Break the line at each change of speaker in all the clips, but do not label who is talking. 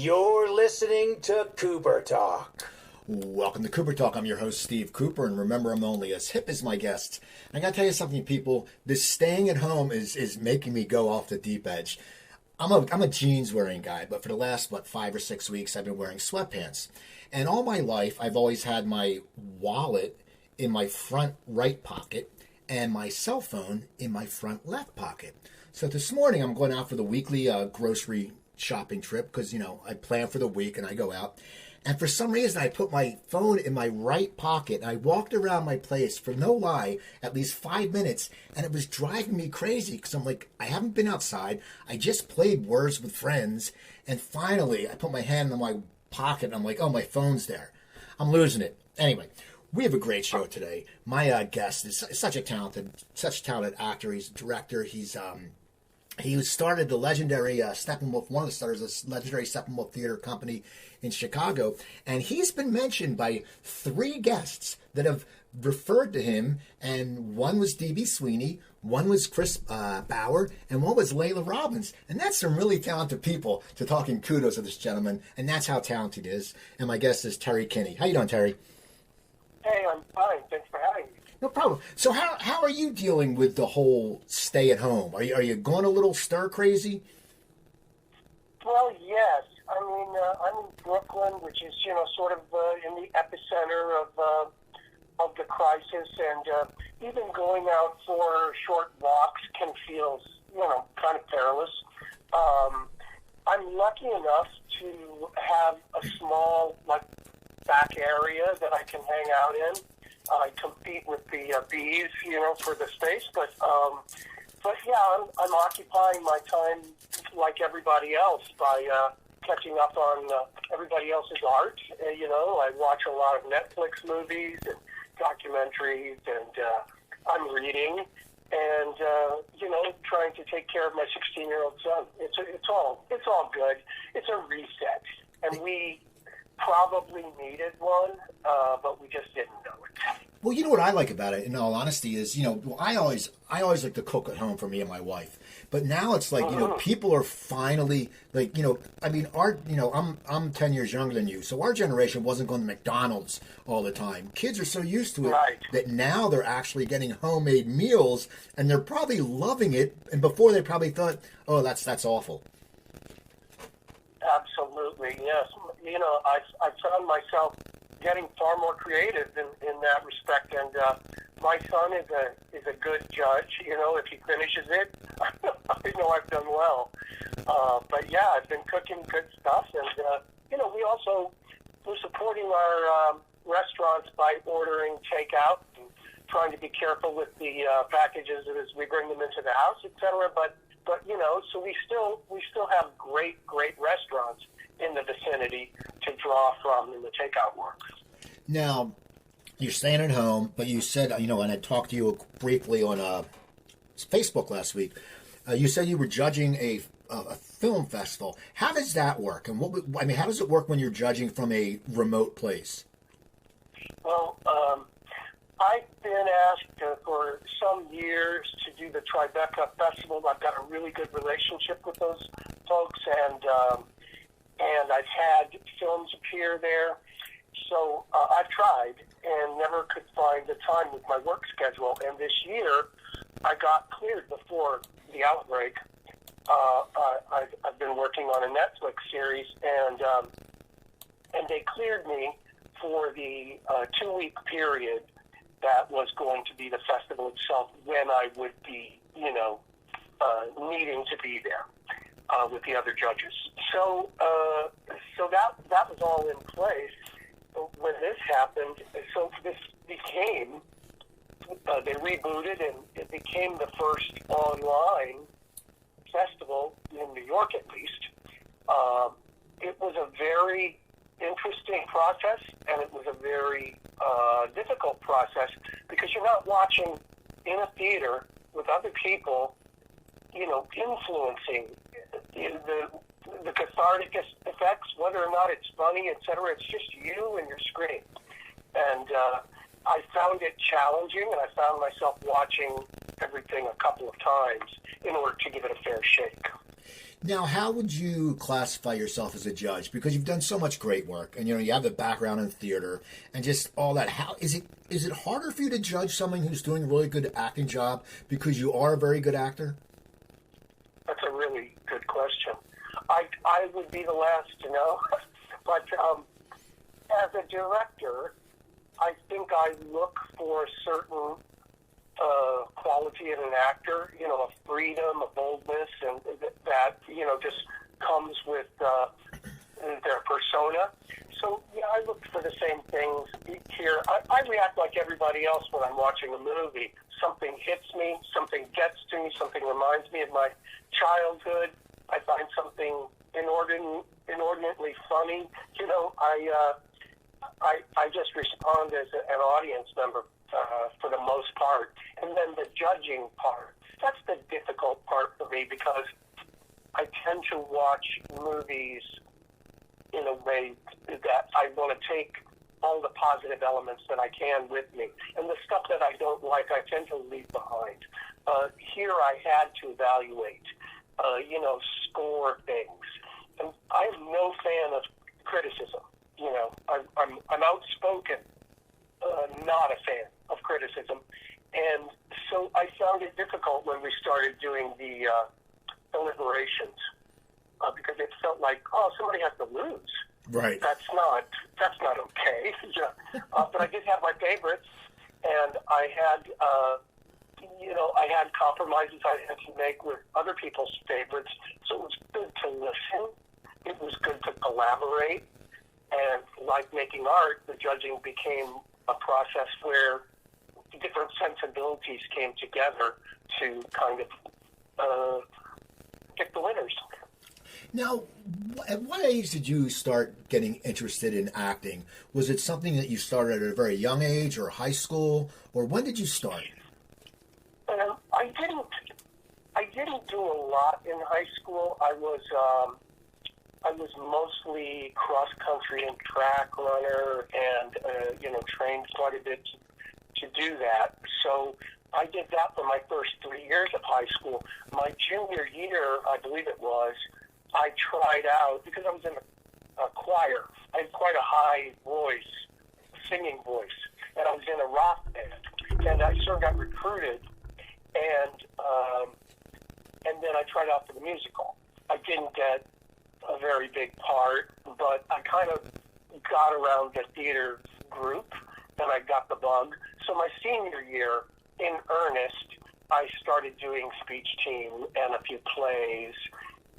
You're listening to Cooper Talk.
Welcome to Cooper Talk. I'm your host, Steve Cooper, and remember, I'm only as hip as my guests. I gotta tell you something, people. This staying at home is making me go off the deep edge. I'm a jeans wearing guy, but for the last 5 or 6 weeks, I've been wearing sweatpants. And all my life, I've always had my wallet in my front right pocket and my cell phone in my front left pocket. So this morning, I'm going out for the weekly grocery shopping trip because, I plan for the week and I go out. And for some reason, I put my phone in my right pocket and I walked around my place for no lie, at least 5 minutes. And it was driving me crazy because I'm like, I haven't been outside. I just played Words with Friends. And finally, I put my hand in my pocket and I'm like, oh, my phone's there. I'm losing it. Anyway, we have a great show today. My guest is such a talented actor. He's a director. He started the legendary Steppenwolf, one of the starters of the legendary Steppenwolf Theatre Company in Chicago. And he's been mentioned by 3 guests that have referred to him. And one was D.B. Sweeney, one was Chris Bauer, and one was Layla Robbins. And that's some really talented people to talking kudos to this gentleman. And that's how talented he is. And my guest is Terry Kinney. How you doing, Terry?
Hey, I'm fine. Thanks for having me.
No problem. So how are you dealing with the whole stay at home? Are you going a little stir crazy?
Well, yes. I mean, I'm in Brooklyn, which is sort of in the epicenter of the crisis, and even going out for short walks can feel kind of perilous. I'm lucky enough to have a small back area that I can hang out in. I compete with the bees, for the space, but yeah, I'm occupying my time like everybody else by catching up on everybody else's art. I watch a lot of Netflix movies and documentaries, and I'm reading and trying to take care of my 16-year-old son. It's all good. It's a reset, and we probably needed one, but we just didn't know it.
Well, you know what I like about it, in all honesty, is, I always like to cook at home for me and my wife. But now it's like, people are finally, I'm 10 years younger than you, so our generation wasn't going to McDonald's all the time. Kids are so used to it that now they're actually getting homemade meals, and they're probably loving it, and before they probably thought, oh, that's awful.
Absolutely, yes. I found myself getting far more creative in that respect, and my son is a good judge. If he finishes it, I know I've done well. But yeah, I've been cooking good stuff, and we're supporting our restaurants by ordering takeout and trying to be careful with the packages as we bring them into the house, etc. But so we still have great restaurants in the vicinity to draw from in the takeout work.
Now, you're staying at home, but you said, and I talked to you briefly on Facebook last week. You said you were judging a film festival. How does that work? And how does it work when you're judging from a remote place?
Well, I've been asked for some years to do the Tribeca Festival. I've got a really good relationship with those folks, and I've had films appear there. So I've tried and never could find the time with my work schedule. And this year, I got cleared before the outbreak. I've been working on a Netflix series, and they cleared me for the 2-week period that was going to be the festival itself, when I would be, needing to be there with the other judges. So that was all in place when this happened. So this became, they rebooted, and it became the first online festival in New York, at least. It was a very interesting process, and it was a very difficult process, because you're not watching in a theater with other people, influencing the cathartic effects, whether or not it's funny, etc. It's just you and your screen. And I found it challenging, and I found myself watching everything a couple of times in order to give it a fair shake.
Now, how would you classify yourself as a judge? Because you've done so much great work, and you have a background in theater and just all that. How is it harder for you to judge someone who's doing a really good acting job because you are a very good actor?
That's a really good question. I would be the last to know, but as a director, I think I look for certain quality in an actor, a freedom, a boldness, and that, just comes with their persona. So, I look for the same things here. I react like everybody else when I'm watching a movie. Something hits me, something gets to me, something reminds me of my childhood. I find something inordinately funny. I just respond as an audience member for the most part. And then the judging part, that's the difficult part for me because I tend to watch movies in a way that I want to take all the positive elements that I can with me. And the stuff that I don't like, I tend to leave behind. Here I had to evaluate, score things. And I'm no fan of criticism. I'm outspoken, not a fan of criticism. And so I found it difficult when we started doing the deliberations because it felt like, somebody has to lose.
Right.
That's not okay. But I did have my favorites, and I had compromises I had to make with other people's favorites. So it was good to listen. It was good to collaborate. And like making art, the judging became a process where different sensibilities came together to kind of pick the winners.
Now, at what age did you start getting interested in acting? Was it something that you started at a very young age or high school, or when did you start? I didn't do a lot in high school. I was mostly cross country and track runner, and trained quite a bit to do that. So I did that for my first 3 years of high school. My junior year, I believe it was, I tried out, because I was in a choir. I had quite a high voice, singing voice, and I was in a rock band. And I sort of got recruited, and then I tried out for the musical. I didn't get a very big part, but I kind of got around the theater group, and I got the bug. So my senior year, in earnest, I started doing speech team and a few plays,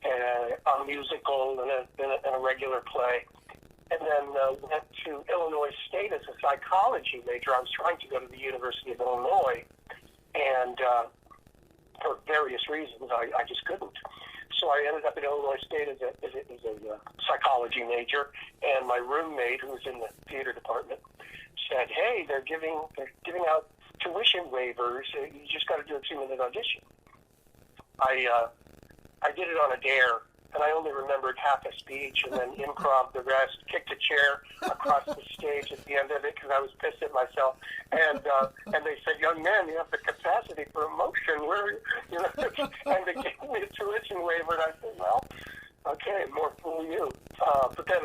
and a musical and a regular play, and then went to Illinois State as a psychology major. I was trying to go to the University of Illinois, and for various reasons, I just couldn't. So I ended up at Illinois State as a psychology major, and my roommate, who was in the theater department, said, "Hey, they're giving out tuition waivers. You just got to do a 2-minute audition." I did it on a dare, and I only remembered half a speech, and then improv the rest, kicked a chair across the stage at the end of it because I was pissed at myself. And they said, "Young man, you have the capacity for emotion." And they gave me a tuition waiver, and I said, "Well, okay, more fool you." But then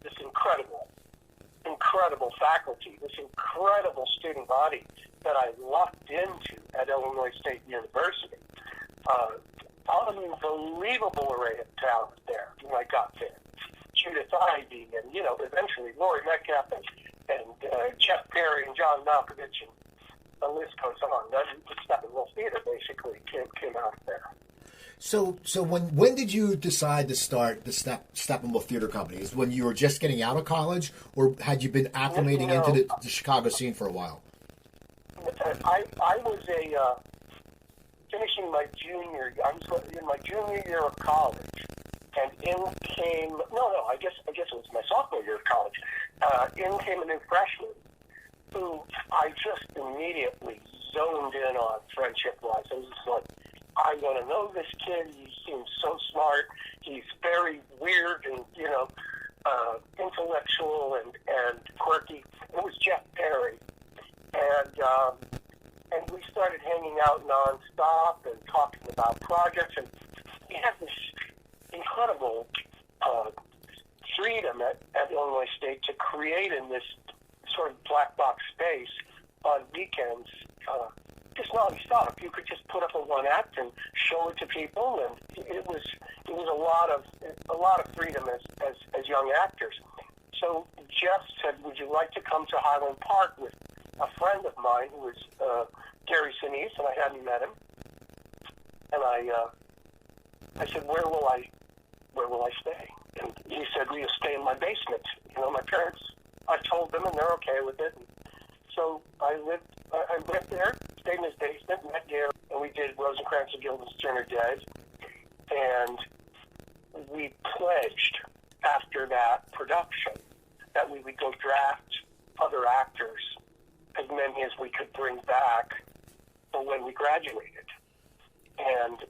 this incredible faculty, this incredible student body that I locked into at Illinois State University. Unbelievable array of talent there when I got there. Judith Ivey and, eventually Laurie Metcalf and Jeff Perry and John Malkovich, and the list goes on. The Steppenwolf Theatre basically came out of there. So when did you decide to start the Steppenwolf Theatre Company? Is when you were just getting out of college, or had you been acclimating into the Chicago scene for a while?
I was finishing my junior. I was in my junior year of college, and in came I guess it was my sophomore year of college. In came a new freshman who I just immediately zoned in on friendship-wise. I was just like, I want to know this kid. He seems so smart. He's very weird and intellectual and quirky. It was Jeff Perry, and we started hanging out nonstop and talking about projects. And he had this incredible freedom at Illinois State to create in this sort of black box space on weekends. Just non-stop. You could just put up a one act and show it to people, and it was a lot of freedom as young actors. So Jeff said, "Would you like to come to Highland Park with a friend of mine who was Terry Kinney?" And I hadn't met him. And I said, "Where will I stay?" And he said, "Will you stay in my basement?" My parents, I told them, and they're okay with it. So I lived there, stayed in his basement, met Gary, and we did Rosencrantz and Guildenstern Dead. And we pledged after that production that we would go draft other actors, as many as we could bring back for when we graduated. And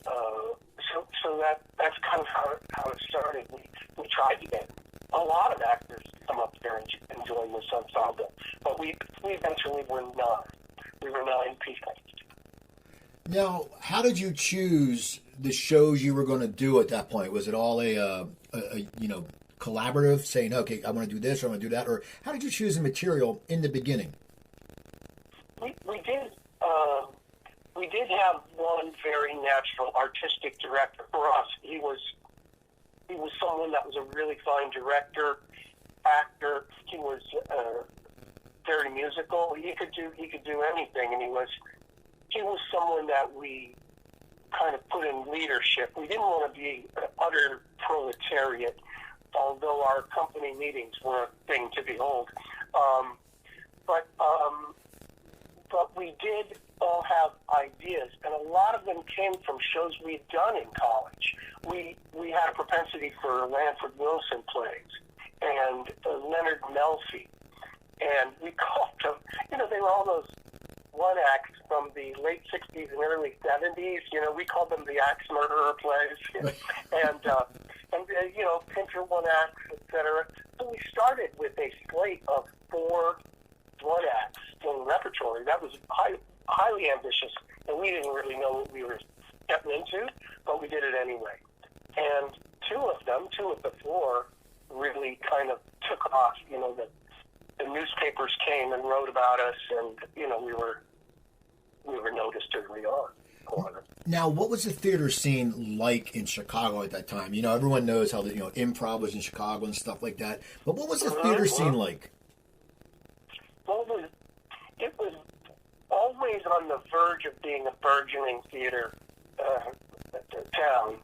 so that's kind of how it started. We tried to get a lot of actors to come up there and join this ensemble, but we eventually were 9. We were 9 people.
Now, how did you choose the shows you were going to do at that point? Was it all a collaborative, saying, "Okay, I want to do this or I want to do that," or how did you choose the material in the beginning?
We did have one very natural artistic director for us. He was someone that was a really fine director, actor. He was very musical. He could do anything, and he was someone that we kind of put in leadership. We didn't want to be an utter proletariat, although our company meetings were a thing to behold. But we did all have ideas, and a lot of them came from shows we'd done in college. We had a propensity for Lanford Wilson plays and Leonard Melfi, and we called them, they were all those one acts from the late 60s and early 70s. We called them the axe murderer plays, and Pinter one acts, etc. So we started with a slate of 4 one acts in repertory. That was highly ambitious, and we didn't really know what we were stepping into, but we did it anyway. And 2 of the 4 really kind of took off. The newspapers came and wrote about us, and we were noticed early on.
Now, what was the theater scene like in Chicago at that time? Everyone knows how the improv was in Chicago and stuff like that. But what was the theater scene like?
Well, it was always on the verge of being a burgeoning theater town.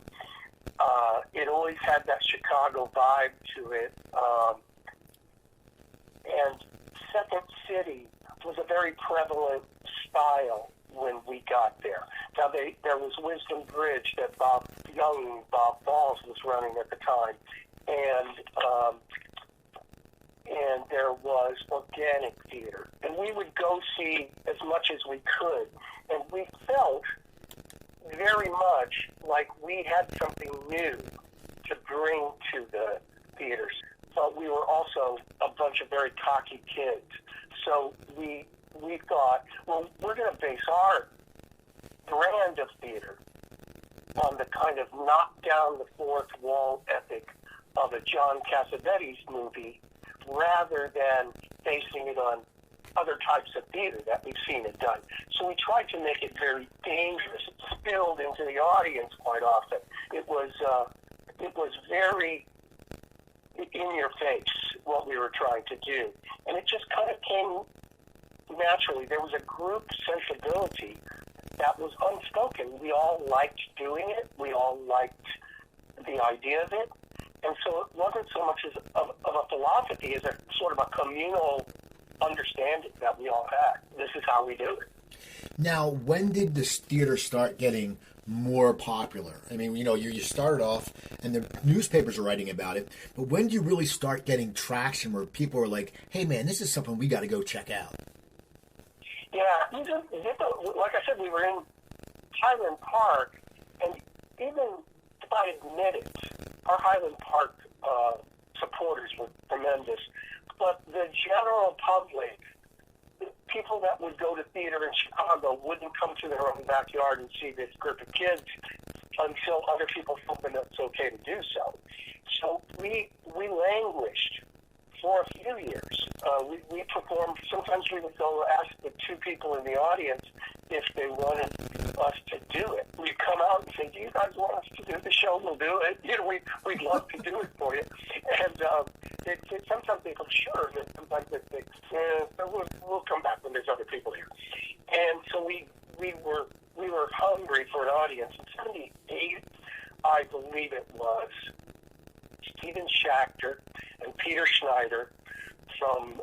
It always had that Chicago vibe to it. And Second City was a very prevalent style when we got there. Now, there was Wisdom Bridge that Bob Balls was running at the time, and there was organic theater. And we would go see as much as we could, and we felt very much like we had something new to bring to the theaters. But we were also a bunch of very cocky kids. So we thought, well, we're going to base our brand of theater on the kind of knock down the fourth wall ethic of a John Cassavetes movie, rather than basing it on other types of theater that we've seen it done. So we tried to make it very dangerous. It spilled into the audience quite often. It was very in your face what we were trying to do, and it just kind of came naturally. There was a group sensibility that was unspoken. We all liked doing it. We all liked the idea of it. And so it wasn't so much as of a philosophy as a sort of a communal understanding that we all had. This is how we do it.
Now, when did this theater start getting more popular? I mean, you started off and the newspapers are writing about it, but when do you really start getting traction where people are like, hey man, this is something we got to go check out?
Yeah, like I said, we were in Highland Park, and even if I admit it, our Highland Park supporters were tremendous, but the general public, people that would go to theater in Chicago, wouldn't come to their own backyard and see this group of kids until other people felt that it's okay to do so. So we languished for a few years. We performed. Sometimes we would go ask the two people in the audience if they wanted us to do it. We'd come out and say, "Do you guys want us to do the show? We'll do it. We'd love to do it for you." And sometimes they go, "Sure," and sometimes they think, we'll come back when there's other people here." And so we were hungry for an audience. In '78, I believe it was, Stephen Schachter and Peter Schneider from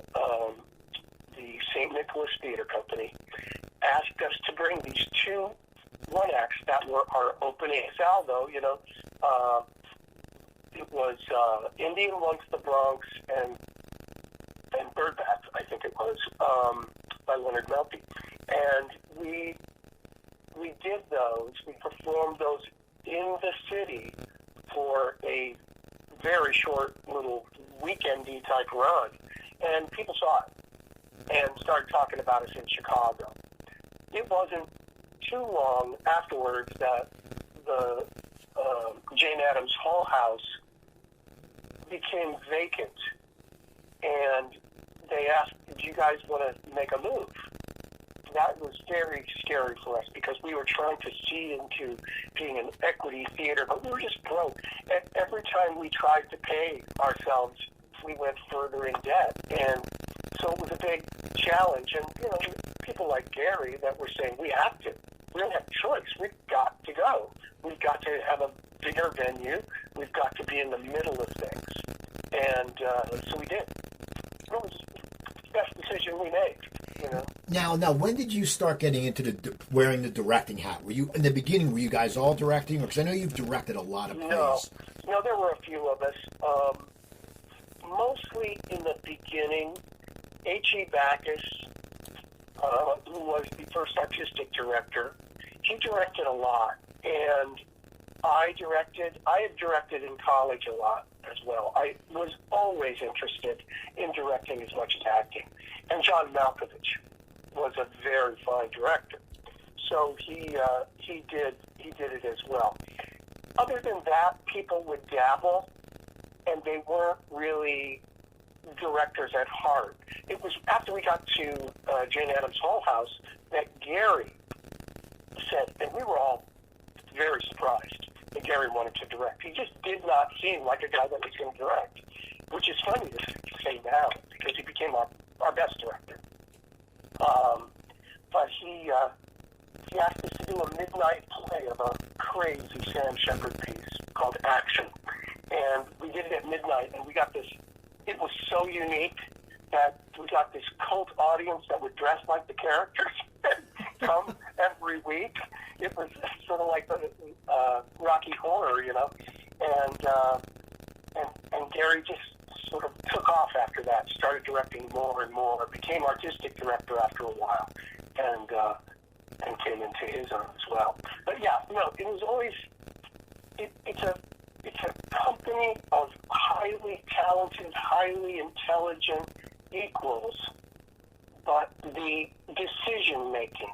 the St. Nicholas Theatre Company asked us to bring these two one-acts that were our opening salvo. It was Indian Once the Bronx and Birdbath, I think it was, by Leonard Maltby. And we did those. We performed those in the city for a very short little weekendy type run, and people saw it and started talking about us in Chicago. It wasn't too long afterwards that the Jane Addams Hall House became vacant, and they asked, "Do you guys want to make a move?" That was very scary for us because we were trying to see into being an equity theater, but we were just broke. And every time we tried to pay ourselves, we went further in debt. And so it was a big challenge. And, people like Gary that were saying, we have to. We don't have a choice. We've got to go. We've got to have a bigger venue. We've got to be in the middle of things. And so we did. It was the best decision we made.
Now, when did you start getting into wearing the directing hat? Were you in the beginning? Were you guys all directing? Because I know you've directed a lot of plays.
No, there were a few of us. Mostly in the beginning, H.E. Backus, who was the first artistic director, he directed a lot, and I had directed in college a lot as well. I was always interested in directing as much as acting. And John Malkovich was a very fine director, so he did it as well. Other than that, people would dabble, and they weren't really directors at heart. It was after we got to Jane Addams Hall House that Gary said, and we were all very surprised that Gary wanted to direct. He just did not seem like a guy that was going to direct, which is funny to say now because he became our best director. But he asked us to do a midnight play of a crazy Sam Shepard piece called Action. And we did it at midnight, and we got this, it was so unique that we got this cult audience that would dress like the characters and come every week. It was sort of like the Rocky Horror, and Gary just sort of took off after that, started directing more and more, became artistic director after a while, and came into his own as well. But yeah, it was always, it's a company of highly talented, highly intelligent equals, but the decision-making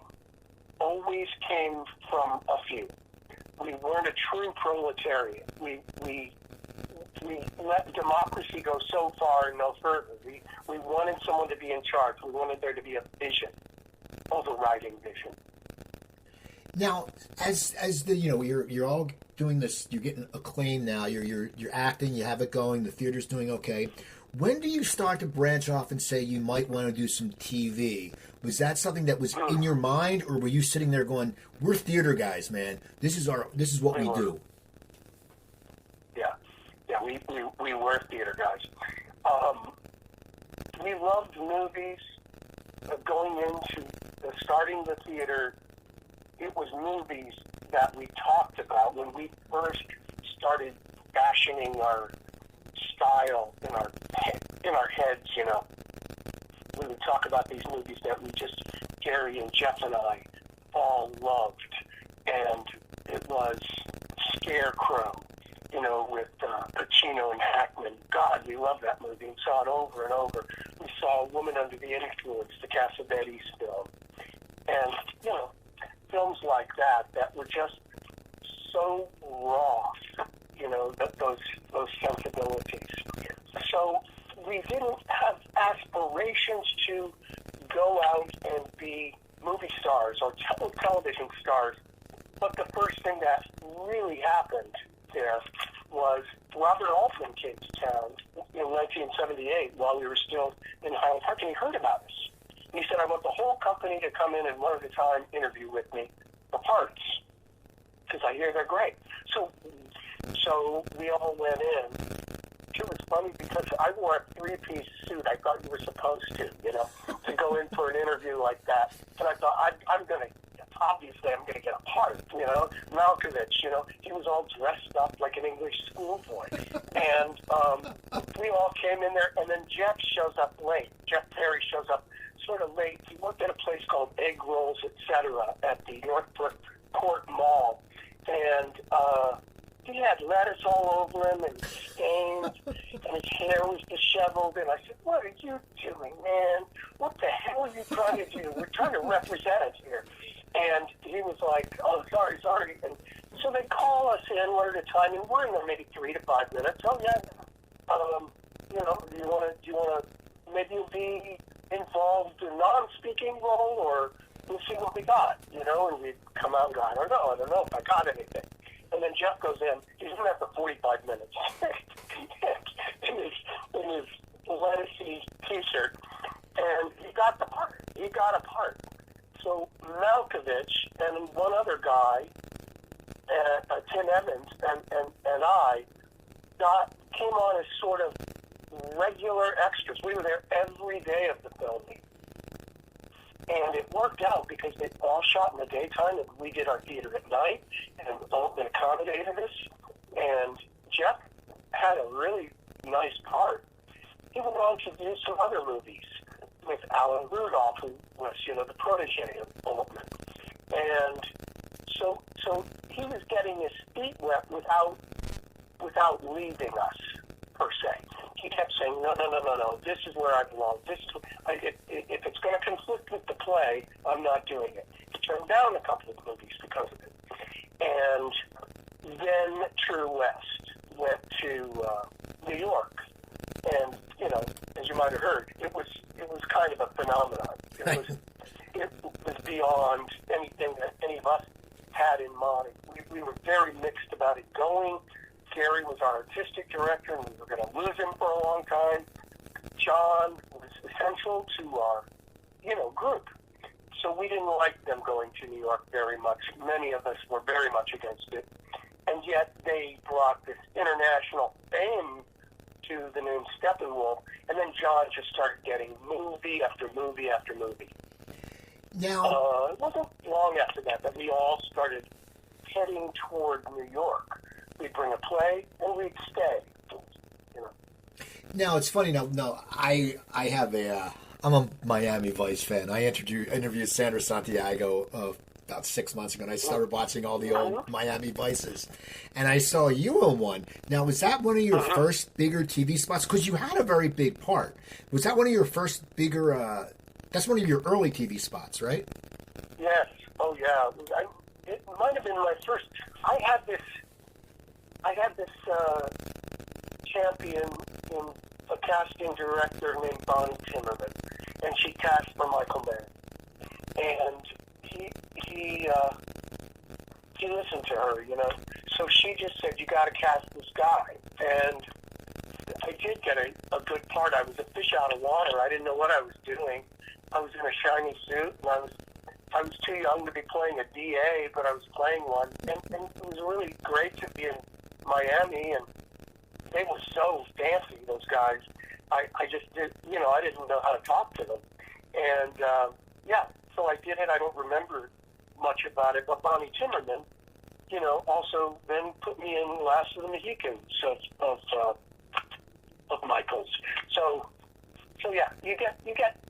always came from a few. We weren't a true proletariat. We let democracy go so far and no further. We wanted someone to be in charge. We wanted there to be a vision, overriding vision.
Now, as the you're all doing this, you're getting acclaim now. You're acting, you have it going. The theater's doing okay. When do you start to branch off and say you might want to do some TV? Was that something that was in your mind, or were you sitting there going, "We're theater guys, man. This is what we do." Yeah, we were theater guys. We loved movies. Going into starting the theater, it was movies that we talked about when we first started fashioning our style in our heads. We would talk about these movies that Gary and Jeff and I all loved, and it was Scarecrow, with Pacino and Hackman. God, we loved that movie and saw it over and over. We saw Woman Under the Influence, the Cassavetes film, and films like that were just
so raw, those sensibilities. So we didn't have aspirations to go out and be movie stars or television stars. But the first thing that really happened there was Robert Altman came to town in 1978 while we were still in Highland Park, and he heard about us. And he said, I want the whole company to come in and one at a time interview with me for parts, because I hear they're great. So we all went in. It was funny because I wore a three-piece suit. I thought you were supposed to, to go in for an interview like that. And I thought, I'm going to get a part, Malkovich, he was all dressed up like an English schoolboy. And we all came in there, and then Jeff shows up late. Jeff Perry shows up sort of late. He worked at a place called Egg Rolls, etc., at the Northbrook Court Mall. And he had lettuce all over him and stains, and his hair was disheveled. And I said, what are you doing, man? What the hell are you trying to do? We're trying to represent us here. And he was like, oh, sorry. And so they call us in one at a time, and we're in there maybe 3 to 5 minutes. Oh, yeah. Do you want to maybe you'll be involved in a non-speaking role, or we'll see what we got, And we come out and go, I don't know if I got anything. And then Jeff goes in. He's in there for 45 minutes in his lettucey T-shirt, and he got the part. He got a part. So Malkovich and one other guy, Tim Evans, and I came on as sort of regular extras. We were there every day of the filming. And it worked out because they all shot in the daytime, and we did our theater at night, and Altman accommodated us. And Jeff had a really nice part. He went on to do some other movies with Alan Rudolph, who was, the protege of Altman. And so he was getting his feet wet without leaving us, per se. He kept saying, no, this is where I belong. If it's going to conflict with the play, I'm not doing it. He turned down a couple of movies because of it. And then True West went to New York. And, as you might have heard, it was kind of a phenomenon. It was beyond anything that any of us had in mind. We were very mixed about it going. Gary was our artistic director, and we were going to lose him for a long time. John was essential to our, group. So we didn't like them going to New York very much. Many of us were very much against it. And yet they brought this international fame to the name Steppenwolf, and then John just started getting movie after movie after movie.
Now,
it wasn't long after that we all started heading toward New York. We'd bring a play, and we'd stay.
Now it's funny. Now, I have I'm a Miami Vice fan. I interviewed Sandra Santiago about 6 months ago, and I started watching all the old Miami Vices, and I saw you in one. Now, was that one of your first bigger TV spots? Because you had a very big part. Was that one of your first bigger? That's one of your early TV spots, right?
Yes. Oh, yeah. It might have been my first. I had this champion in a casting director named Bonnie Timmerman, and she cast for Michael Mann. And he listened to her, So she just said, you got to cast this guy. And I did get a good part. I was a fish out of water. I didn't know what I was doing. I was in a shiny suit, and I was too young to be playing a DA, but I was playing one. And it was really great to be in Miami, and they were so fancy, those guys. I just did, I didn't know how to talk to them. And, so I did it. I don't remember much about it, but Bonnie Timmerman, also then put me in Last of the Mohicans of Michael's. So yeah, you get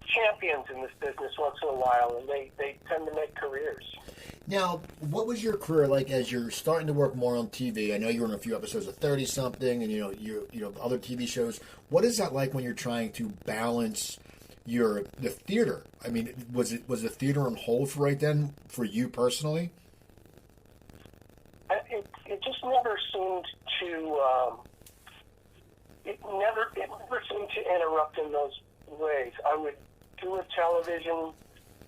champions in this business once in a while, and they tend to make careers.
Now, what was your career like as you're starting to work more on TV? I know you were in a few episodes of 30-something, and you other TV shows. What is that like when you're trying to balance the theater? I mean, was the theater on hold for right then for you personally?
never seemed to it never seemed to interrupt in those ways. I would do a television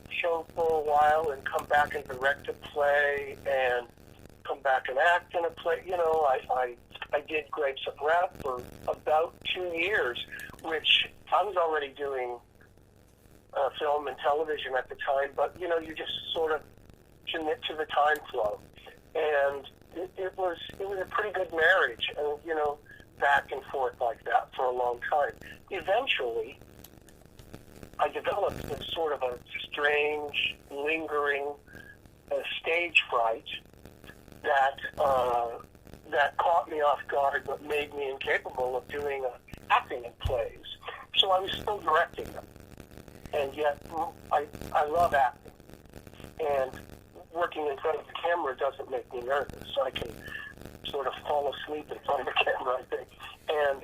show for a while and come back and direct a play and come back and act in a play. You know, I did Grapes of Wrath for about 2 years, which I was already doing film and television at the time, but, you know, you just sort of commit to the time flow. And it was a pretty good marriage, and, you know, back and forth like that for a long time. Eventually, I developed this sort of a strange, lingering stage fright that caught me off guard, but made me incapable of doing acting in plays. So I was still directing them, and yet I love acting. And working in front of the camera doesn't make me nervous. I can sort of fall asleep in front of the camera, I think. And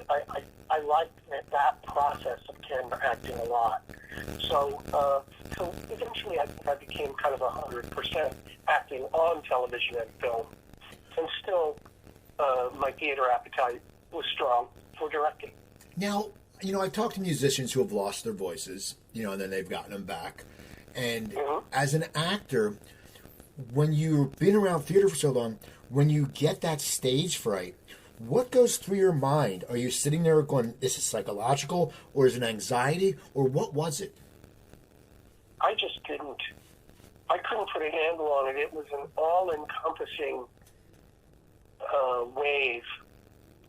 I like that process of camera acting a lot. So eventually I became kind of 100% acting on television and film. And still, my theater appetite was strong for directing.
Now, you know, I've talked to musicians who have lost their voices, you know, and then they've gotten them back. And as an actor, when you've been around theater for so long, when you get that stage fright, what goes through your mind? Are you sitting there going, is it psychological, or is it anxiety, or what was it?
I just couldn't put a handle on it. It was an all-encompassing wave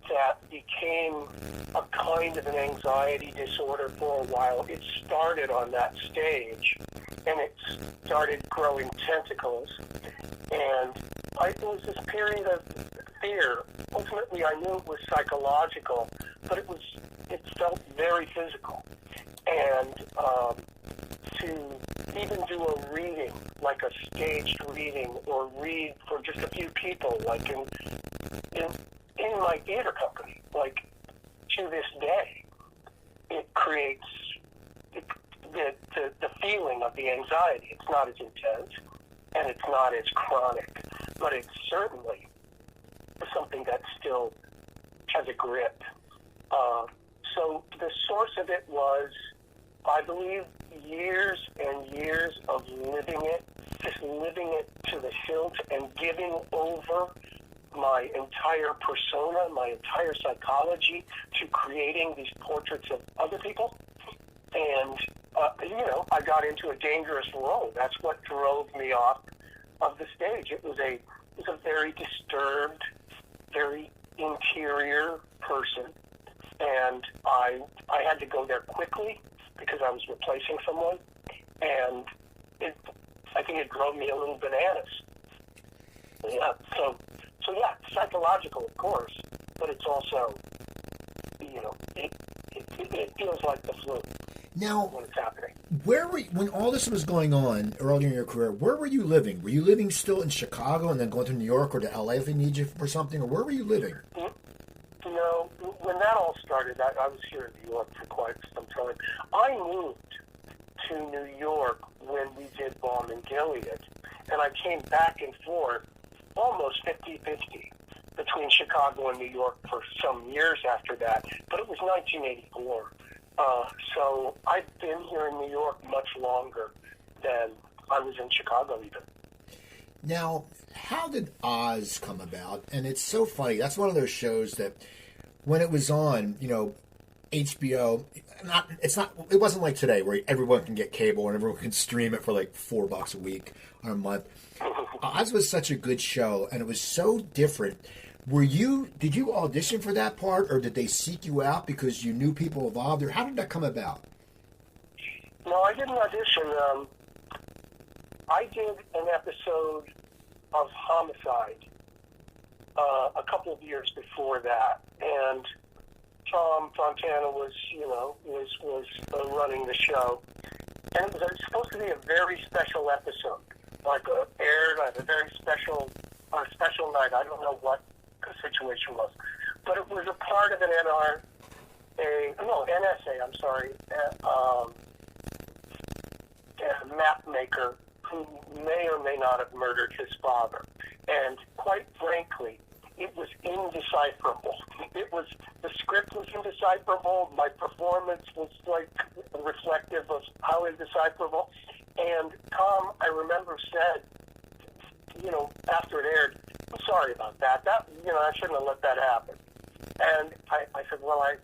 that became a kind of an anxiety disorder for a while. It started on that stage, and it started growing tentacles. And it was this period of fear. Ultimately, I knew it was psychological, but it felt very physical. And to even do a reading, like a staged reading, or read for just a few people, like in my theater company, like to this day, it creates the feeling of the anxiety. It's not as intense, and it's not as chronic, but it's certainly something that still has a grip. So the source of it was, I believe, years and years of living it, just living it to the hilt and giving over my entire persona, my entire psychology to creating these portraits of other people. And, you know, I got into a dangerous role. That's what drove me off of the stage. It was a very disturbed, very interior person. And I had to go there quickly because I was replacing someone. And I think it drove me a little bananas. Yeah, so yeah, psychological, of course, but it's also, you know, it feels like the flu.
Now,
when it's happening.
Where were you, when all this was going on earlier in your career? Where were you living? Were you living still in Chicago and then going to New York or to LA if they need you for something, or where were you living?
No, when that all started, I was here in New York for quite some time. I moved to New York when we did Balm and Gilead, and I came back and forth almost 50-50 between Chicago and New York for some years after that, but it was 1984. So I've been here in New York much longer than I was in Chicago even.
Now, how did Oz come about? And it's so funny. That's one of those shows that when it was on, you know, HBO, it wasn't like today where everyone can get cable and everyone can stream it for like $4 a week or a month. Oz was such a good show, and it was so different. Did you audition for that part, or did they seek you out because you knew people involved, or how did that come about?
No, I didn't audition. I did an episode of Homicide a couple of years before that, and Tom Fontana was running the show, and it was supposed to be a very special episode, like aired on a very special night. I don't know what the situation was, but it was a part of an NSA. I'm sorry, a map maker who may or may not have murdered his father, and quite frankly, it was indecipherable. The script was indecipherable. My performance was like reflective of how indecipherable. And Tom, I remember, said, after it aired, I'm sorry about that. I shouldn't have let that happen. And I said, well, I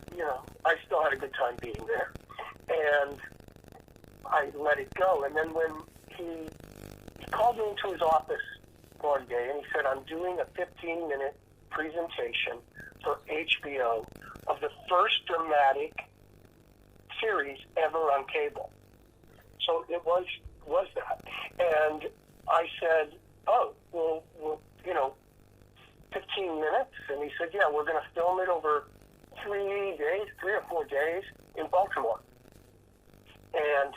still had a good time being there. And I let it go. And then when he called me into his office one day and he said, I'm doing a 15-minute presentation for HBO of the first dramatic series ever on cable. So it was that. And I said, oh, well, 15 minutes? And he said, yeah, we're going to film it over 3 or 4 days in Baltimore. And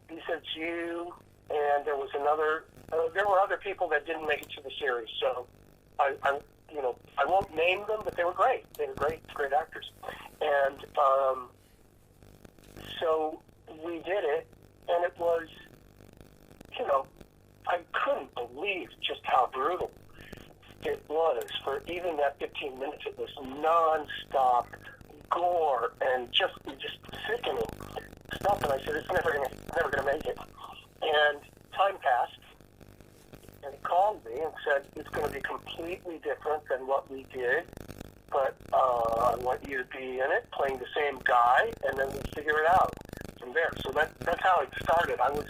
he said, you, and there was there were other people that didn't make it to the series. So I won't name them, but they were great. They were great actors. And so we did it, and it was, I couldn't believe just how brutal it was. For even that 15 minutes, it was non-stop gore and just sickening stuff. And I said, it's never gonna make it. And time passed, and he called me and said, it's going to be completely different than what we did, but I want you to be in it, playing the same guy, and then we'll figure it out from there. So that's how it started. I was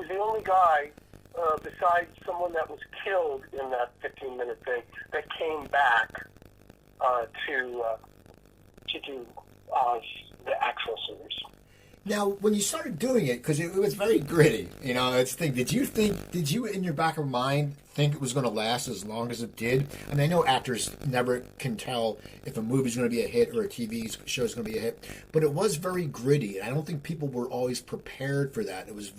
the only guy, besides someone that was killed in that 15-minute thing, that came back to do the actual series.
Now, when you started doing it, because it was very gritty, it's the thing. Did you in your back of mind think it was going to last as long as it did? And I know actors never can tell if a movie's going to be a hit or a TV show's going to be a hit, but it was very gritty. And I don't think people were always prepared for that. It was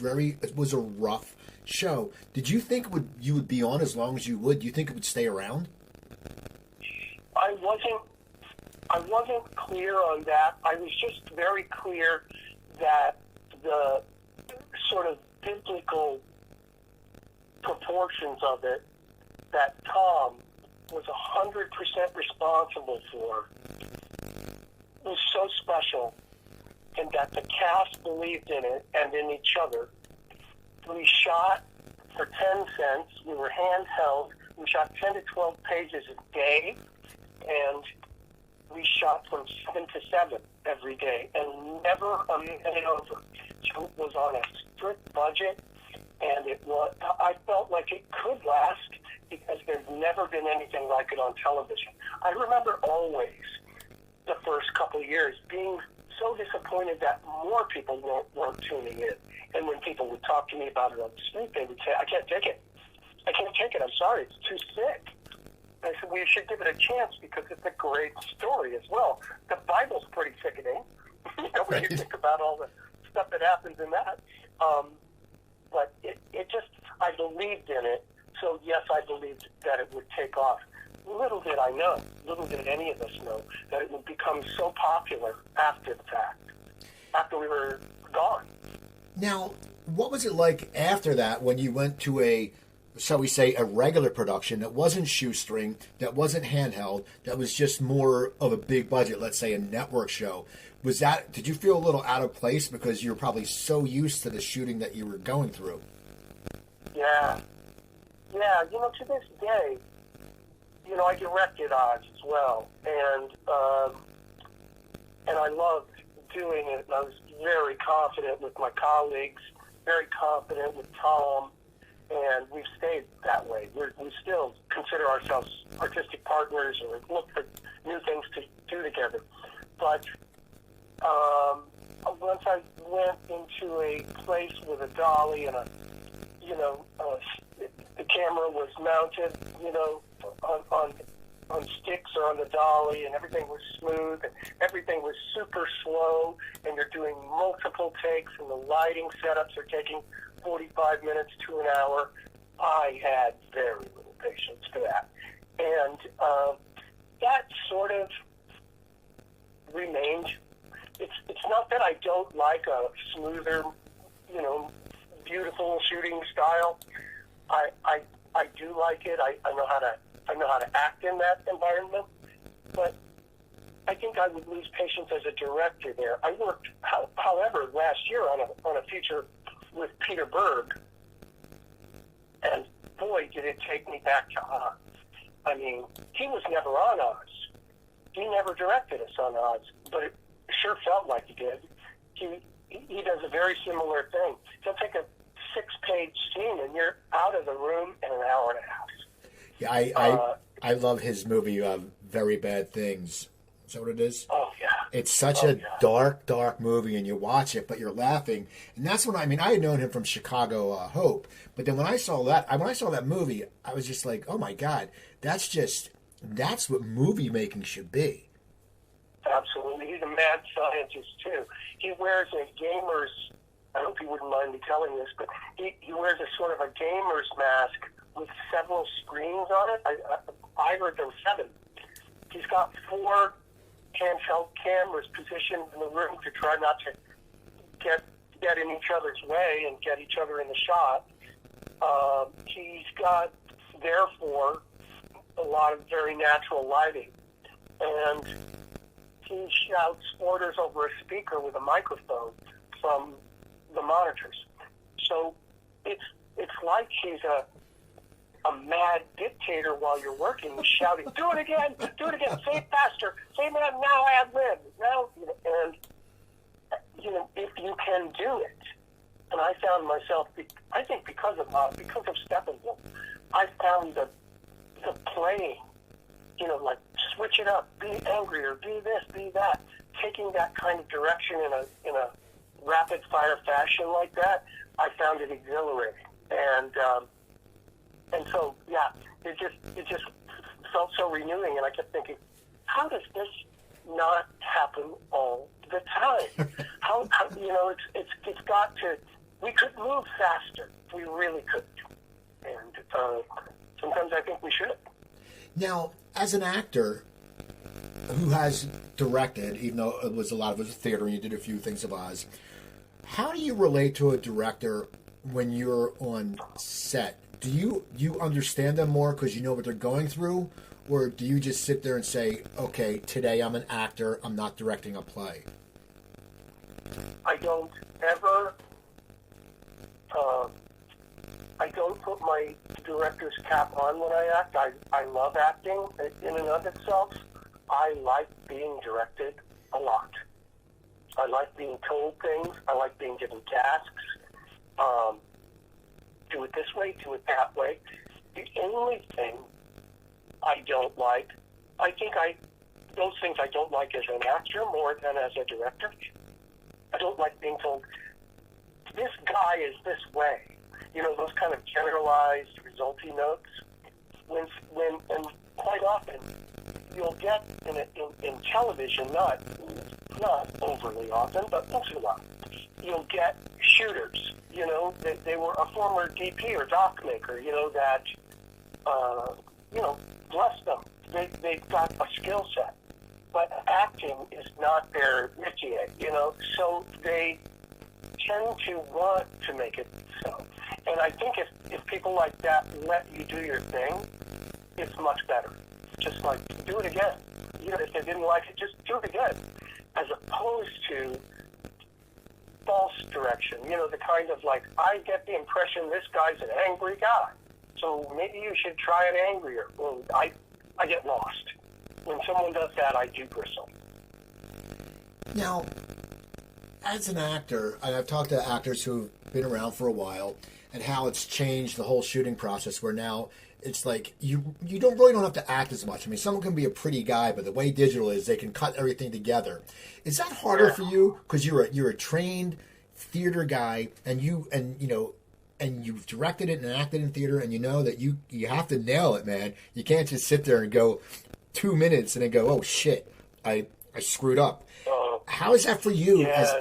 a rough show. Did you think you would be on as long as you would? Do you think it would stay around?
I wasn't clear on that. I was just very clear that the sort of biblical proportions of it that Tom was 100% responsible for was so special, and that the cast believed in it and in each other. We shot for 10 cents. We were handheld. We shot 10 to 12 pages a day, and we shot from 7 to 7 every day, and never a minute over. So it was on a strict budget, and I felt like it could last because there's never been anything like it on television. I remember always the first couple of years being so disappointed that more people weren't tuning in. And when people would talk to me about it on the street, they would say, I can't take it. I'm sorry, it's too sick. I said, well, you should give it a chance because it's a great story as well. The Bible's pretty sickening, when you think about all the stuff that happens in that. But it just, I believed in it. So, yes, I believed that it would take off. Little did any of us know, that it would become so popular after the fact, after we were gone.
Now, what was it like after that when you went to a regular production that wasn't shoestring, that wasn't handheld, that was just more of a big budget, let's say a network show? Did you feel a little out of place because you're probably so used to the shooting that you were going through?
Yeah, to this day, I directed odds as well, and I loved doing it, and I was very confident with my colleagues, very confident with Tom, and we've stayed that way. We still consider ourselves artistic partners, and we look for new things to do together. But once I went into a place with a dolly and the camera was mounted, on sticks or on the dolly, and everything was smooth, and everything was super slow, and you're doing multiple takes, and the lighting setups are taking 45 minutes to an hour. I had very little patience for that. And that sort of remained. It's not that I don't like a smoother, beautiful shooting style. I do like it. I know how to act in that environment, but I think I would lose patience as a director there. I worked, however, last year on a feature with Peter Berg, and boy, did it take me back to Oz. I mean, he was never on Oz. He never directed us on Oz, but it sure felt like he did. He does a very similar thing. He'll take a 6-page scene, and you're out of the room in an hour and a half.
Yeah, I love his movie, Very Bad Things. Is that what it is?
Oh, yeah.
It's such a dark, dark movie, and you watch it, but you're laughing. And that's when I had known him from Chicago Hope, but then when I saw that movie, I was just like, oh my God, that's what movie making should be.
Absolutely. He's a mad scientist, too. He wears a gamer's, I hope you wouldn't mind me telling this, but he wears a sort of a gamer's mask with several screens on it. I heard there were 7. He's got 4 handheld cameras positioned in the room to try not to get in each other's way and get each other in the shot. He's got, therefore, a lot of very natural lighting. And he shouts orders over a speaker with a microphone from the monitors. So it's like he's a mad dictator while you're working, shouting, do it again, say it faster, say that now, ad lib, now, and, if you can do it, and I found myself, I think because of Steppenwolf, I found the playing, like switch it up, be angrier, be this, be that, taking that kind of direction in a rapid fire fashion like that, I found it exhilarating. And so, yeah, it just felt so renewing, and I kept thinking, how does this not happen all the time? How it's got to. We could move faster. We really could, and sometimes I think we should.
Now, as an actor who has directed, even though it was a lot of it was theater, and you did a few things of Oz, how do you relate to a director when you're on set? Do you understand them more because you know what they're going through? Or do you just sit there and say, okay, today I'm an actor, I'm not directing a play?
I don't ever, I don't put my director's cap on when I act. I love acting in and of itself. I like being directed a lot. I like being told things. I like being given tasks. Do it this way, do it that way. The only thing I don't like, those things I don't like as an actor more than as a director. I don't like being told, this guy is this way. Those kind of generalized, resulty notes. And quite often, you'll get in television, not overly often, but once in a while, you'll get shooters. They were a former DP or doc maker, that, bless them. They've got a skill set. But acting is not their métier, so they tend to want to make it so. And I think if people like that let you do your thing, it's much better. Just like, do it again. If they didn't like it, just do it again. As opposed to false direction, the kind of like, I get the impression this guy's an angry guy, so maybe you should try it angrier. Well, I get lost. When someone does that, I do bristle.
Now, as an actor, and I've talked to actors who've been around for a while, and how it's changed the whole shooting process, where now it's like you don't have to act as much. I mean, someone can be a pretty guy, but the way digital is, they can cut everything together. Is that harder for you because you're a trained theater guy, and you've directed it and acted in theater, and you know that you have to nail it, man. You can't just sit there and go 2 minutes and then go, oh shit, I screwed up. How is that for you?
Yeah.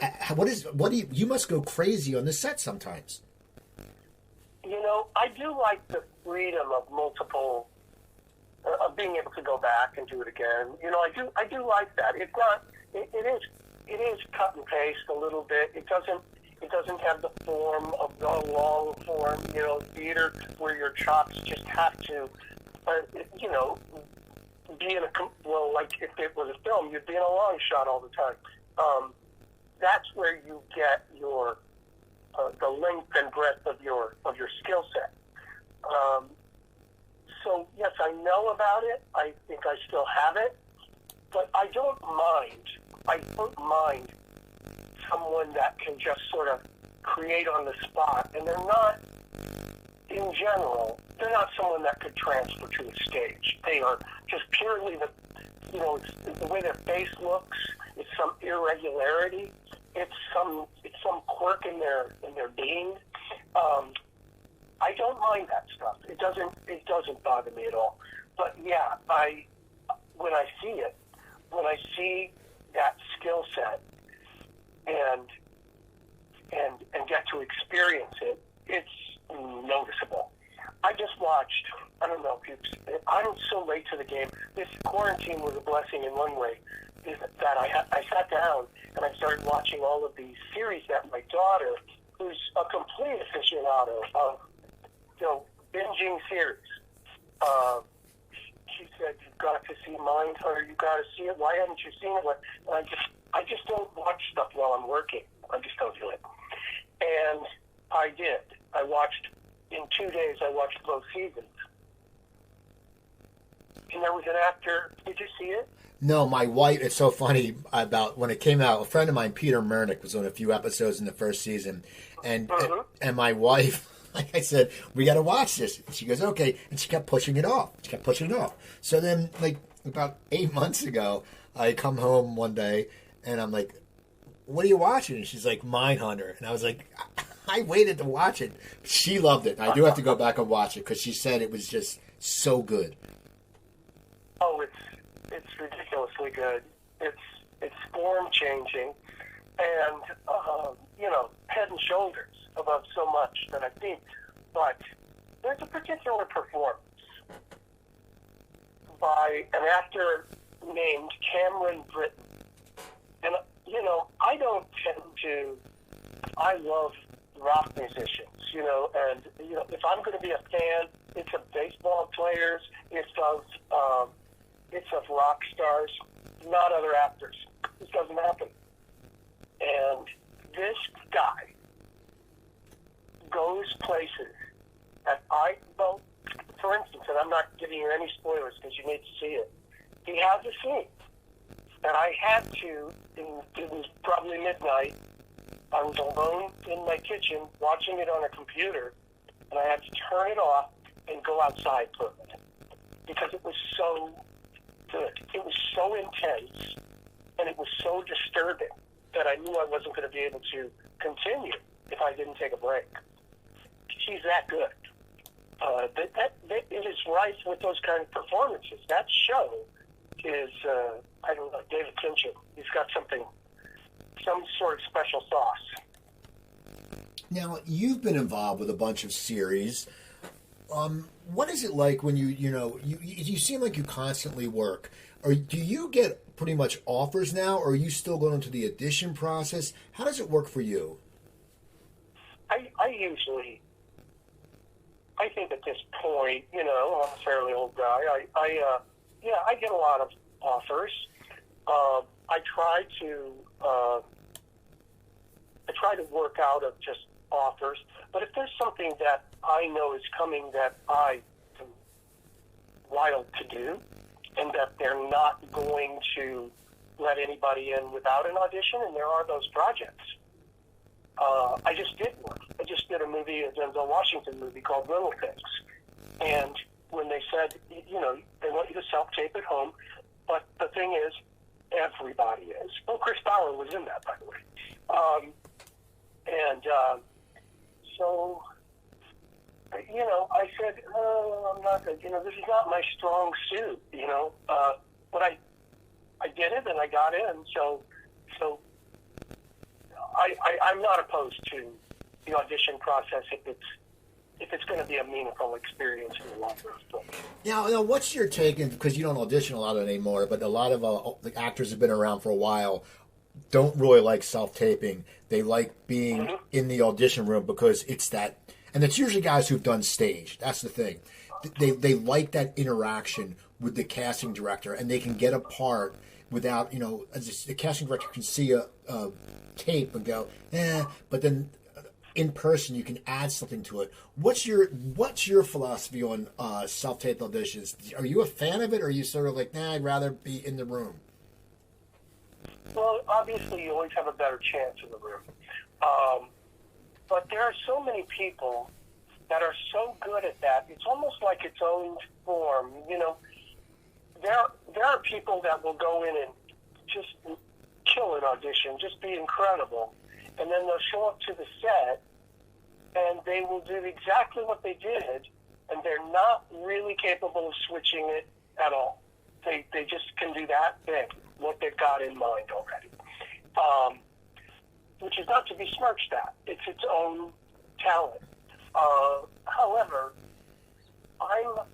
You must go crazy on the set sometimes.
I do like the freedom of multiple, of being able to go back and do it again. I do like that. It's not, it is cut and paste a little bit. It It doesn't have the form of the long form, theater where your chops just have to, be in like if it was a film, you'd be in a long shot all the time. That's where you get your the length and breadth of your skill set. So yes, I know about it. I think I still have it, but I don't mind. I don't mind someone that can just sort of create on the spot, and they're not, in general, they're not someone that could transfer to the stage. They are just purely it's the way their face looks. It's some irregularity. It's some quirk in their being. I don't mind that stuff. It doesn't bother me at all. But yeah, when I see that skill set and get to experience it, it's noticeable. I just watched. I don't know if I'm so late to the game. This quarantine was a blessing in one way, is that I sat down and I started watching all of these series that my daughter, who's a complete aficionado of binging series, she said, "You've got to see Mindhunter. You've got to see it. Why haven't you seen it?" And I just don't watch stuff while I'm working. I just don't do it. And I did. I watched, in 2 days, I watched both seasons. And there was an actor. Did you see it?
No, my wife, it's so funny about when it came out, a friend of mine, Peter Murnick, was on a few episodes in the first season. And my wife, like I said, we got to watch this. And she goes, okay. And she kept pushing it off. So then, like, about 8 months ago, I come home one day and I'm like, what are you watching? And she's like, Mindhunter. And I was like, I waited to watch it. She loved it. I do have to go back and watch it because she said it was just so good.
Oh, it's ridiculously good. It's form changing, and head and shoulders above so much that I've seen. But there's a particular performance by an actor named Cameron Britton, and I don't tend to. I love rock musicians, and if I'm going to be a fan, it's of baseball players, it's of rock stars, not other actors. This doesn't happen. And this guy goes places that for instance, and I'm not giving you any spoilers because you need to see it. He has a scene that I had to. It was probably midnight. I was alone in my kitchen watching it on a computer, and I had to turn it off and go outside for a minute because it was so good. It was so intense, and it was so disturbing that I knew I wasn't going to be able to continue if I didn't take a break. She's that good. It is rife with those kind of performances. That show is, I don't know, David Fincher. He's got some sort of special sauce.
Now, you've been involved with a bunch of series. What is it like when you seem like you constantly work? Or do you get pretty much offers now, or are you still going into the audition process? How does it work for you?
I think at this point, I'm a fairly old guy. I get a lot of offers. I try to work out of just offers, but if there's something that I know is coming that I am wild to do, and that they're not going to let anybody in without an audition, and there are those projects. I just did one. I just did a movie, a Denzel Washington movie called Little Things. And when they said, they want you to self-tape at home, but the thing is, everybody is. Oh, Chris Bauer was in that, by the way. So, I said, I'm not going to, this is not my strong suit, but I did it and I got in. So I'm not opposed to the audition process if it's going to be a meaningful experience in the long run.
Now, what's your take? Because you don't audition a lot anymore, but a lot of the actors have been around for a while. don't really like self-taping. They like being in the audition room because it's that, and it's usually guys who've done stage. That's the thing. They like that interaction with the casting director, and they can get a part without, as the casting director can see a tape and go, but then in person you can add something to it. What's your philosophy on self-tape auditions? Are you a fan of it, or are you sort of like, I'd rather be in the room?
Well, obviously you always have a better chance in the room. But there are so many people that are so good at that. It's almost like its own form. There are people that will go in and just kill an audition, just be incredible. And then they'll show up to the set, and they will do exactly what they did, and they're not really capable of switching it at all. They just can do that thing, what they've got in mind already. Which is not to be smirched at. It's its own talent. However, I'm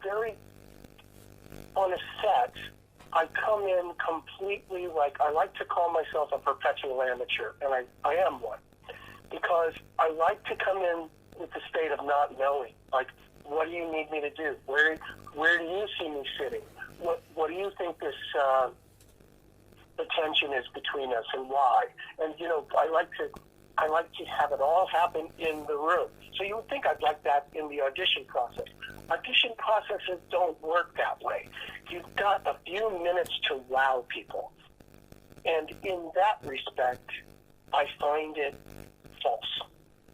very, on a set, I come in completely I like to call myself a perpetual amateur, and I am one. Because I like to come in with the state of not knowing. Like, what do you need me to do? Where do you see me sitting? What do you think this the tension is between us, and why? And I like to have it all happen in the room. So you would think I'd like that in the audition process. Audition processes don't work that way. You've got a few minutes to wow people. And in that respect, I find it false.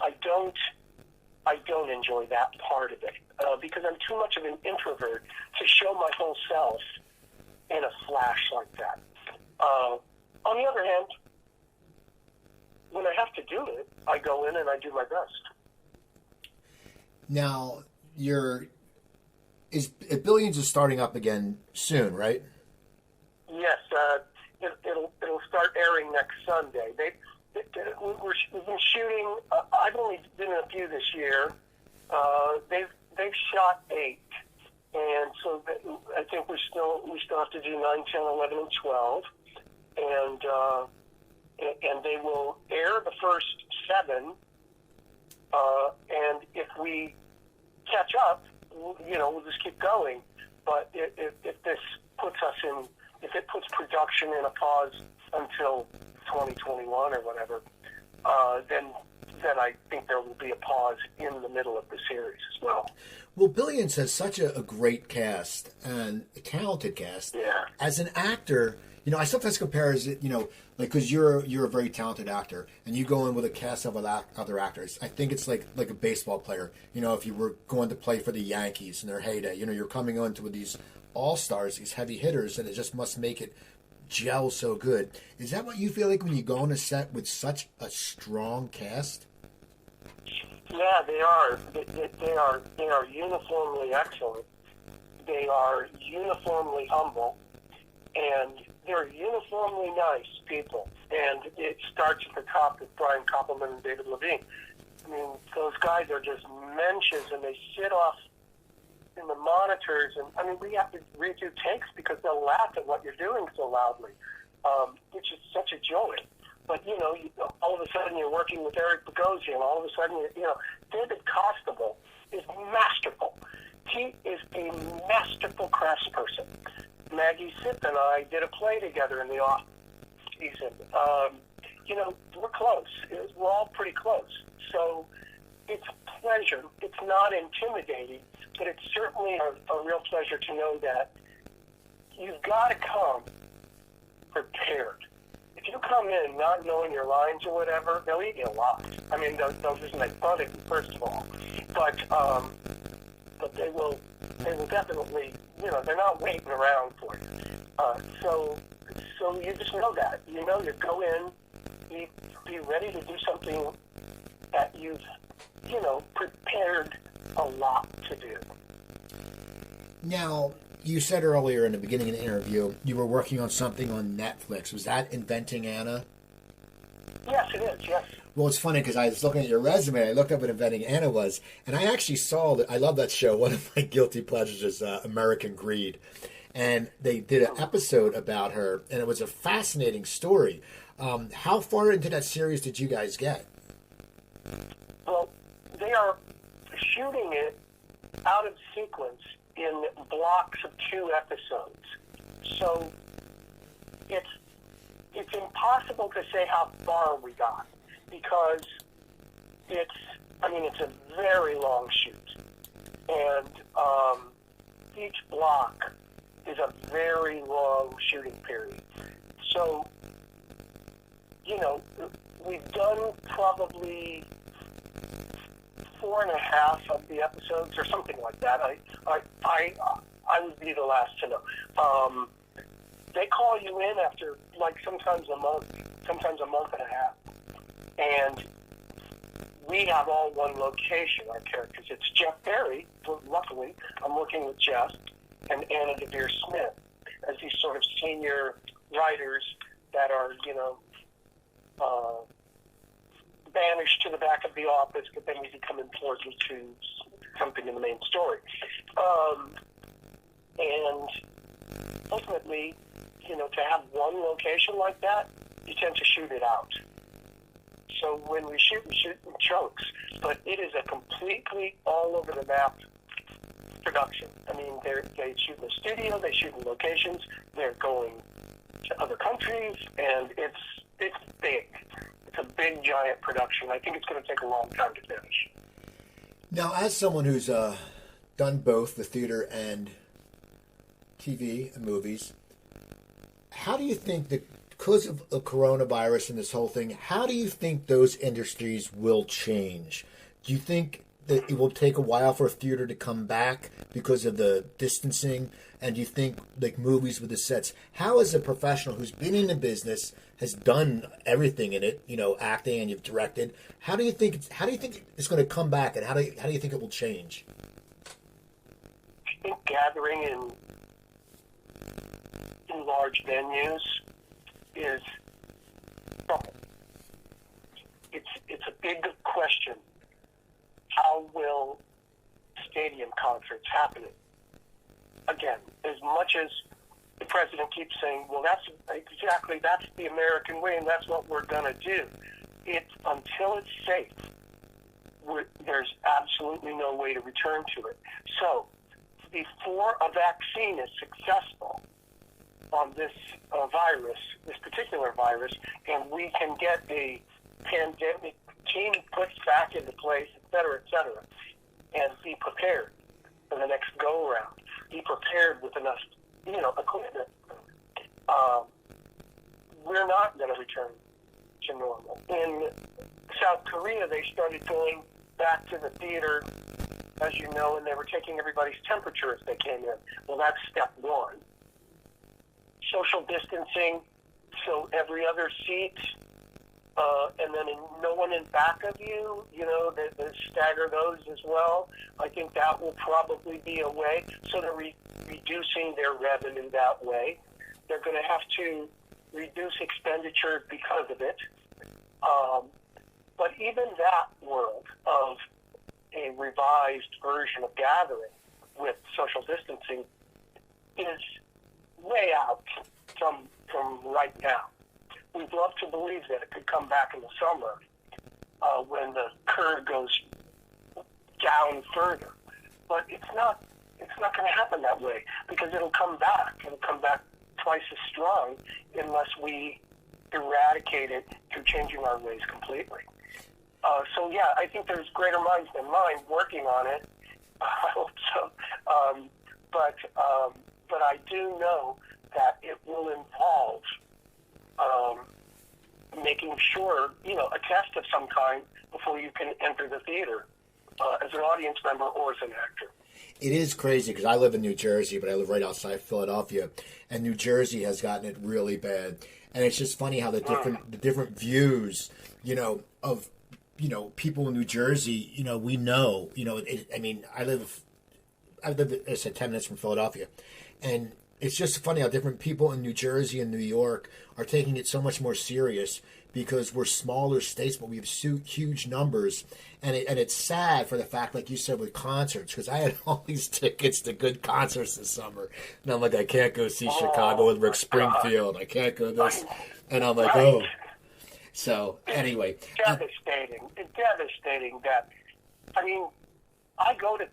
I don't enjoy that part of it because I'm too much of an introvert to show my whole self in a flash like that. On the other hand, when I have to do it, I go in and I do my best.
Now, Billions is starting up again soon, right?
Yes, it'll start airing next Sunday. We've been shooting. I've only been in a few this year. They've shot 8, and so I think we still have to do 9, 10, 11, and 12, and they will air the first 7. And if we catch up, we'll just keep going. But if this puts us in, if it puts production in a pause until 2021 or whatever, then I think there will be a pause in the middle of the series as well.
Well, Billions has such a great cast and a talented cast.
Yeah.
As an actor, I sometimes compare it, because you're a very talented actor, and you go in with a cast of other actors. I think it's like a baseball player. If you were going to play for the Yankees in their heyday, you're coming on to these all-stars, these heavy hitters, and it just must make it gel so good. Is that what you feel like when you go on a set with such a strong cast?
Yeah, they are. They are uniformly excellent. They are uniformly humble, and they're uniformly nice people. And it starts at the top with Brian Koppelman and David Levine. I mean, those guys are just mentions, and they sit off in the monitors, and we have to redo takes because they'll laugh at what you're doing so loudly, which is such a joy. But all of a sudden you're working with Eric Bogosian, all of a sudden David Costabile is masterful. He is a masterful craftsperson. Maggie Sipp and I did a play together in the off season. We're close. We're all pretty close. So it's a pleasure. It's not intimidating, but it's certainly a real pleasure to know that you've got to come prepared. If you come in not knowing your lines or whatever, they'll eat you alive. I mean, they'll just make fun of you, first of all. But they will definitely, they're not waiting around for you. So you just know that. You go in, be ready to do something that you've, prepared a lot to do.
Now, you said earlier in the beginning of the interview you were working on something on Netflix. Was that Inventing Anna?
Yes, it is, yes.
Well, it's funny because I was looking at your resume. I looked up what Inventing Anna was, and I actually saw that. I love that show. One of my guilty pleasures is American Greed. and they did an episode about her, and it was a fascinating story. How far into that series did you guys get?
Well, they are shooting it out of sequence in blocks of 2 episodes. So it's impossible to say how far we got, because it's a very long shoot. And each block is a very long shooting period. So, we've done probably 4.5 of the episodes or something like that. I would be the last to know. They call you in after sometimes a month and a half. And we have all one location, our characters. It's Jeff Barry. Luckily, I'm working with Jeff and Anna DeVere Smith as these sort of senior writers that are, banished to the back of the office, but then we become important to something in the main story. And ultimately, to have one location like that, you tend to shoot it out. So when we shoot in chunks, but it is a completely all over the map production. They shoot in the studio, they shoot in locations, they're going to other countries, and it's big. It's a big, giant production. I think it's going to take a long time to finish.
Now, as someone who's done both the theater and TV and movies, how do you think that, because of the coronavirus and this whole thing, how do you think those industries will change? Do you think that it will take a while for a theater to come back because of the distancing? And do you think, like movies with the sets, how as a professional who's been in the business, has done everything in it, acting, and you've directed, how do you think it's going to come back, and how do you think it will change?
I think gathering in large venues is trouble. It's a big question. How will stadium concerts happen? Again, as much as the president keeps saying, well, that's the American way, and that's what we're going to do. Until it's safe, there's absolutely no way to return to it. So, before a vaccine is successful on this particular virus, and we can get a pandemic team put back into place, et cetera, and be prepared for the next go-around. Be prepared with enough, equipment. We're not going to return to normal. In South Korea, they started going back to the theater, as you know, and they were taking everybody's temperature as they came in. Well, that's step 1. Social distancing, so every other seat, and then no one in back of you, they stagger those as well. I think that will probably be a way. So they're reducing their revenue that way. They're going to have to reduce expenditure because of it. But even that world of a revised version of gathering with social distancing is way out from right now. We'd love to believe that it could come back in the summer when the curve goes down further. But it's not going to happen that way, because it'll come back. It'll come back twice as strong unless we eradicate it through changing our ways completely. So yeah, I think there's greater minds than mine working on it. I hope so. But I do know that it will involve making sure, a test of some kind before you can enter the theater as an audience member or as an actor.
It is crazy because I live in New Jersey, but I live right outside Philadelphia, and New Jersey has gotten it really bad. And it's just funny how the different views, of people in New Jersey, we know, I live, I said 10 minutes from Philadelphia, and it's just funny how different people in New Jersey and New York are taking it so much more serious because we're smaller states, but we have huge numbers. And it's sad for the fact, like you said, with concerts, because I had all these tickets to good concerts this summer. And I'm like, I can't go see Chicago with Rick Springfield. I can't go this. And I'm like, oh. So, anyway.
Devastating. It's devastating that, I mean, I go to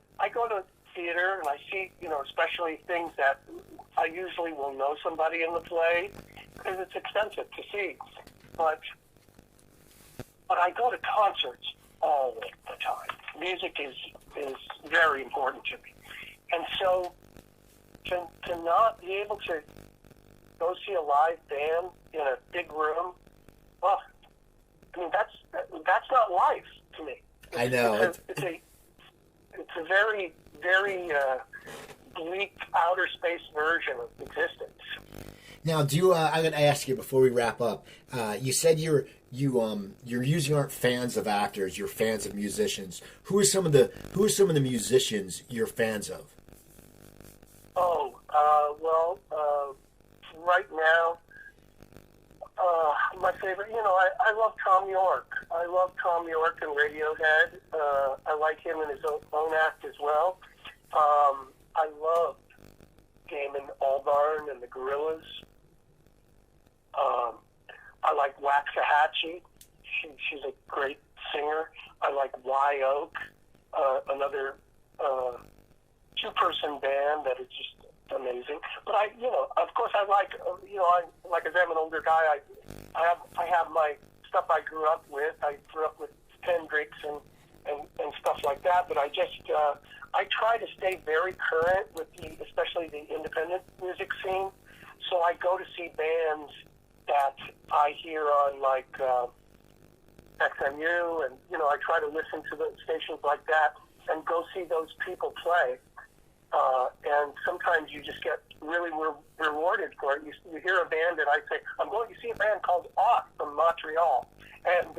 theater and I see, especially things that I usually will know somebody in the play because it's expensive to see. But I go to concerts all the time. Music is very important to me. And so to not be able to go see a live band in a big room, well, I mean, that's not life to me.
I know.
It's a very, very bleak outer space version of existence.
Now, I'm going to ask you before we wrap up. You said you usually aren't fans of actors. You're fans of musicians. Who are some of the musicians you're fans of?
Right now, my favorite. I love Tom York. I love Tom York and Radiohead. I like him in his own act as well. I love Damon Albarn and the Gorillaz. I like Waxahachie. She's a great singer. I like Y Oak, another two-person band that is just amazing. But of course, I like, as I'm an older guy, I have my stuff I grew up with. I grew up with Hendrix and stuff like that. But I just I try to stay very current with especially the independent music scene. So I go to see bands that I hear on like XMU, and I try to listen to the stations like that and go see those people play. And sometimes you just get really rewarded for it. You hear a band, and I say, I'm going to see a band called Off from Montreal. And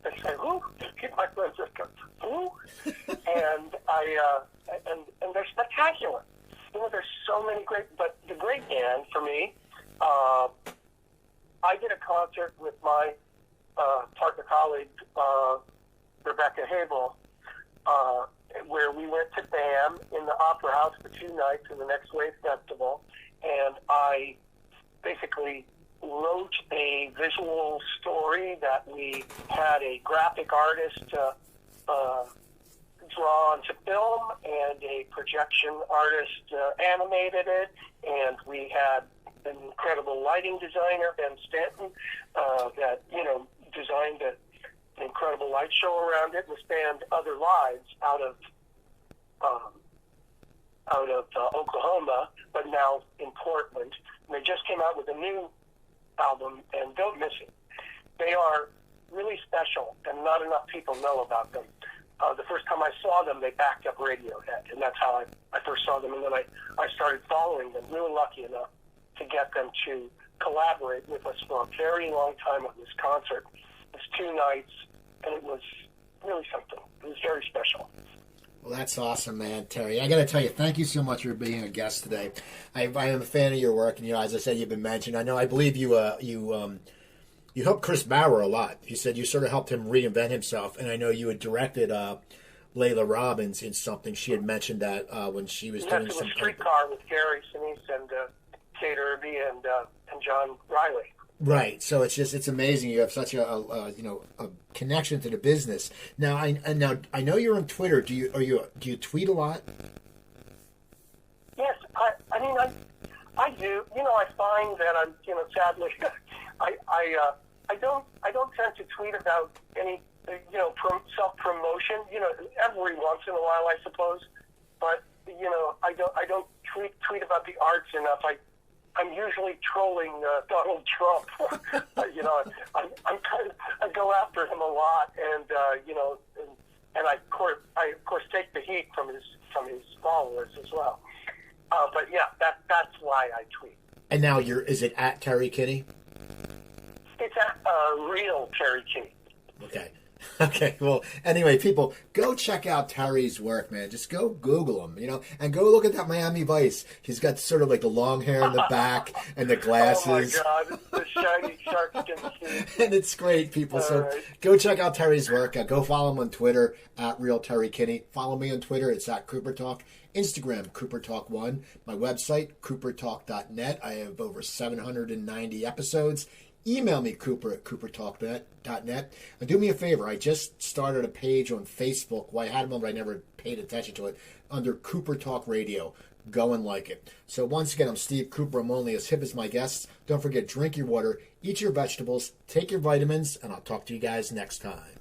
they say, who? My friends just go, who? and and they're spectacular. There's so many but the great band for me, I did a concert with my partner colleague, Rebecca Habel, where we went to BAM in the Opera House for 2 nights in the Next Wave Festival, and I basically wrote a visual story that we had a graphic artist draw onto film, and a projection artist animated it, and we had an incredible lighting designer, Ben Stanton, that designed an incredible light show around it, and spanned other lives out of Oklahoma, but now in Portland. And they just came out with a new album, and don't miss it. They are really special, and not enough people know about them. The first time I saw them, they backed up Radiohead, and that's how I first saw them, and then I started following them. We were lucky enough to get them to collaborate with us for a very long time on this concert. It's 2 nights, and it was really something. It was very special.
Well, that's awesome, man, Terry. I got to tell you, thank you so much for being a guest today. I am a fan of your work, and as I said, you've been mentioned. I believe you helped Chris Bauer a lot. You said you sort of helped him reinvent himself, and I know you had directed Layla Robbins in something. She had mentioned that when she was doing some
Streetcar with Gary Sinise and Kate Irby and John Riley.
Right. So it's amazing. You have such a connection to the business. Now I know you're on Twitter. Do you tweet a lot?
Yes, I do. I find that I'm sadly I don't tend to tweet about any self promotion. Every once in a while, I suppose, but I don't tweet about the arts enough. I'm usually trolling Donald Trump. I go after him a lot, and I of course take the heat from his followers as well. But yeah, that's why I tweet.
And now is it at Terry Kinney?
It's at real Terry Kinney.
Okay. Okay, well, anyway, people, go check out Terry's work, man. Just go Google him, and go look at that Miami Vice. He's got sort of like the long hair in the back and the glasses.
Oh, my God. The shiny sharkskin suit.
And it's great, people. So
right.
go check out Terry's work. Go follow him on Twitter, @Real Terry Kinney. Follow me on Twitter. It's @Cooper Talk. Instagram, Cooper Talk 1. My website, coopertalk.net. I have over 790 episodes. Email me, Cooper at coopertalk.net. And do me a favor, I just started a page on Facebook. Well, I had one, but I never paid attention to it, under Cooper Talk Radio. Go and like it. So once again, I'm Steve Cooper. I'm only as hip as my guests. Don't forget, drink your water, eat your vegetables, take your vitamins, and I'll talk to you guys next time.